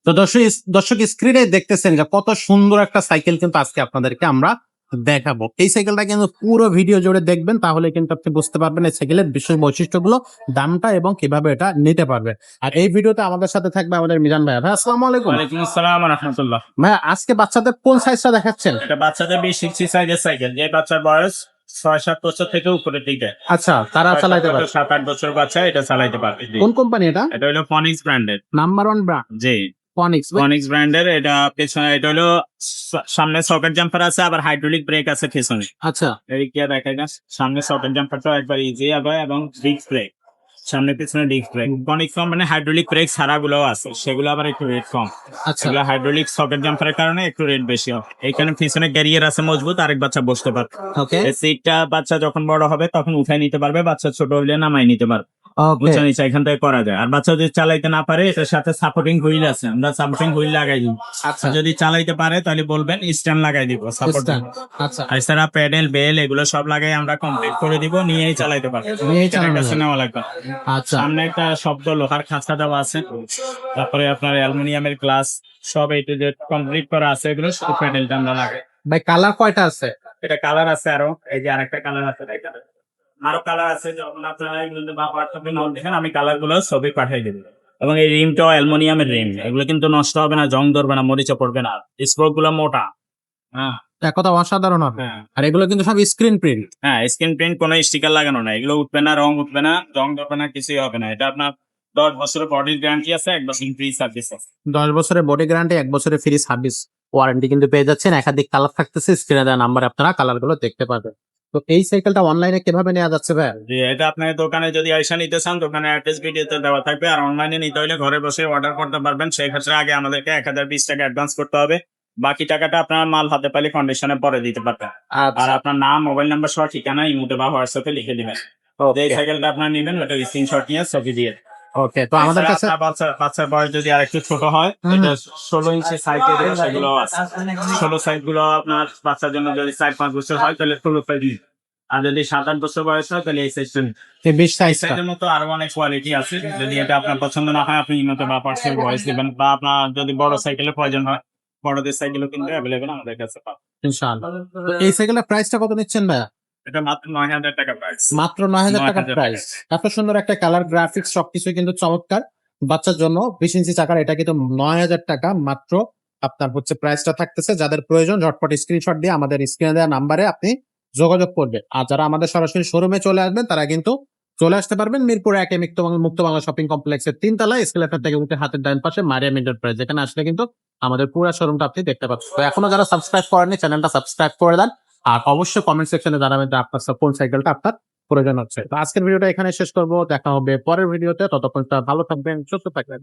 তো দর্শক স্ক্রিনে দেখতেছেন যে কত সুন্দর একটা সাইকেল কিন্তু আজকে আপনাদেরকে আমরা দেখাবো। এই সাইকেলটা কিন্তু পুরো ভিডিও জুড়ে দেখবেন, তাহলে কিন্তু আপনি বুঝতে পারবেন এই সাইকেলের বিশেষ বৈশিষ্ট্যগুলো, দামটা এবং কিভাবে এটা নিতে পারবে। আর এই ভিডিওতে আমাদের সাথে থাকবে আমাদের মিজান ভাই। ভাই আসসালামু আলাইকুম। ওয়ালাইকুম আসসালাম ওয়া রাহমাতুল্লাহ। ভাই আজকে বাচ্চাদের কোন সাইজটা দেখাচ্ছেন? এটা বাচ্চাদের 20-60 সাইজের সাইকেল, যে বাচ্চার বয়স 6-7 বছর থেকে উপরের দিকে। আচ্ছা, তারা চালাইতে পারে। 7-8 বছর বাচ্চা এটা চালাইতে পারবে। জি। কোন কোম্পানি এটা? এটা হলো ফনিক্স ব্র্যান্ডের। নাম্বার 1 ব্র্যান্ড জি, ফনিক্স। ফনিক্স ব্র্যান্ডের। এটা পেছনে এটা হলো সামনে সকেট জাম্পার আছে, আবার হাইড্রোলিক ব্রেক আছে পেছনে। আচ্ছা, এই কি দেখাই না, সামনে সকেট জাম্পারটা একবার ইজি হবে এবং ডিস্ক ব্রেক, সামনে পিছনে disc brake. Phoenix company hydraulic brake ছাড়াগুলো আছে, সেগুলো আবার একটু রেট কম। আচ্ছা, এগুলো হাইড্রোলিক সকেট জাম্পারের কারণে একটু রেট বেশি হয়। এইখানে পিছনে ক্যারিয়ার আছে মজবুত, আরেক বাচ্চা বসতে পারবে। ওকে এই সিটটা বাচ্চা যখন বড় হবে তখন উঠাই নিতে পারবে, বাচ্চা ছোট হইলে নামাই নিতে পারবে। ওকে। বুঝছো নিচে এখান থেকে করা যায়। আর বাচ্চা যদি চালাইতে না পারে, এটার সাথে সাপোর্টিং হুইল আছে, আমরা সাপোর্টিং হুইল লাগাই দিব। আচ্ছা, যদি চালাইতে পারে তাহলে বলবেন স্ট্যান্ড লাগাই দিব সাপোর্টিং। আচ্ছা, আর এছাড়া প্যাডেল বেল এগুলো সব লাগাই আমরা কমপ্লিট করে দিব, নিয়েই চালাইতে পারবে। নিয়েই চালানো এটার যাবে। কাছে নেওয়া লাগবে। আচ্ছা, সামনে একটা শব্দ লোহার খাঁচা দেওয়া আছে, তারপরে আপনার অ্যালুমিনিয়ামের গ্লাস সব এই যে কমপ্লিট করা আছে, এগুলো শুধু প্যাডেলটা আমরা লাগাই। ভাই কালার কয়টা আছে? এটা কালার আছে আরো, এই যে আরেকটা কালার আছে, এখানে আরো কালার আছে। যখন আপনারা এগুলো বা হোয়াটসঅ্যাপে নোট দেখেন, আমি কালার গুলো ছবি পাঠিয়ে দেবো। এবং এই রিমটাও অ্যালুমিনিয়ামের রিম, এগুলো কিন্তু নষ্ট হবে না, জং ধরবে না, মরিচা পড়বে না, স্পোক গুলো মোটা। হ্যাঁ এক কথা অসাধারণ হবে। হ্যাঁ আর এগুলো কিন্তু সব স্ক্রিন প্রিন্ট। হ্যাঁ, স্ক্রিন প্রিন্ট, কোনো স্টিকার লাগানো না, এগুলো উঠবে না, রং উঠবে না, জং ধরবে না, কিছুই হবে না। এটা আপনার 10 বছরের বডির গ্যারান্টি আছে, 1 বছর ফ্রি সার্ভিস আছে। 10 বছরের বডি গ্যারান্টি, 1 বছরের ফ্রি সার্ভিস ওয়ারেন্টি কিন্তু পেয়ে যাচ্ছেন। একাধিক কালার থাকতেছে, স্ক্রিনে দেওয়া নাম্বারে আপনারা কালার গুলো দেখতে পাবেন। তো এই সাইকেলটা অনলাইনে কিভাবে নেওয়া যাচ্ছে ভাই? যে এটা আপনার দোকানে যদি আইসা নিতে চান, দোকানে অ্যাড্রেস ভিডিওতে দেওয়া থাকবে। আর অনলাইনে নিতে হলে ঘরে বসে অর্ডার করতে পারবেন। সেই ক্ষেত্রে আগে আমাদেরকে 1020 টাকা অ্যাডভান্স করতে হবে, বাকি টাকাটা আপনার মাল হাতে পাইলে কন্ডিশনে পরে দিতে পারবেন। আর আচ্ছা, আপনার নাম, মোবাইল নাম্বার সহ ঠিকানা ইমোতে বা হোয়াটসঅ্যাপে লিখে দিবেন। যে এই সাইকেলটা আপনার নেবেন, ওটা স্ক্রিনশট নিয়ে ছবি দিয়ে। ওকে। তো আমাদের কাছে আপনার বাচ্চার বয়স যদি আরেকটু ছোট হয়, এটা 16 ইঞ্চি সাইজ সেগুলো আছে। 16 সাইজ গুলো আপনার বাচ্চার জন্য যদি 4-5 বছর হয় তাহলে 16 সাইজ। আর যদি 7-8 বছর বয়স হয় তাহলে এই সাইজটা। 20 সাইজটা। সাইজের মতো আরো অনেক কোয়ালিটি আছে। যদি এটা আপনার পছন্দ না হয়, আপনি ইমোতে বা পার্সোনাল ভয়েস দিবেন। বা আপনার যদি বড় সাইকেলের প্রয়োজন হয়, বড়দের সাইকেলও কিন্তু অ্যাভেলেবেল আমাদের কাছে পাবেন। ইনশাআল্লাহ। তো এই সাইকেলের প্রাইসটা কত নিচ্ছেন ভাই? এটা মাত্র 9,000 টাকা প্রাইস। মাত্র 9000 টাকা 9,000 প্রাইস। এত সুন্দর একটা কালার, গ্রাফিক্স সবকিছু কিন্তু চমৎকার। বাচ্চার জন্য 20 ইঞ্চি চাকার এটা কিন্তু 9000 টাকা মাত্র আপনার হচ্ছে প্রাইসটা থাকতেছে। যাদের প্রয়োজন ঝটপট স্ক্রিনশট দিয়ে আমাদের স্ক্রিনে দেওয়া নাম্বারে আপনি যোগাযোগ করবেন। আর যারা আমাদের সরাসরি শোরুমে চলে আসবেন তারা কিন্তু চলে আসতে পারবেন মিরপুর 1 এ মুক্ত বাংলা শপিং কমপ্লেক্সের 3 তলায় এসকেলেটর থেকে উঠে হাতের ডান পাশে মারিয়াম এন্টারপ্রাইজ, যেখানে আসলে কিন্তু আমাদের পুরো শোরুমটা আপনি দেখতে পাচ্ছেন। তো এখনো যারা সাবস্ক্রাইব করেননি, চ্যানেলটা সাবস্ক্রাইব করে দেন। আর অবশ্যই কমেন্ট সেকশনে জানাবেন যে আপনার কোন সাইকেলটা আপনার প্রয়োজন হচ্ছে। তো আজকের ভিডিওটা এখানে শেষ করব, দেখা হবে পরের ভিডিওতে। ততক্ষণ ভালো থাকবেন, সুস্থ থাকবেন।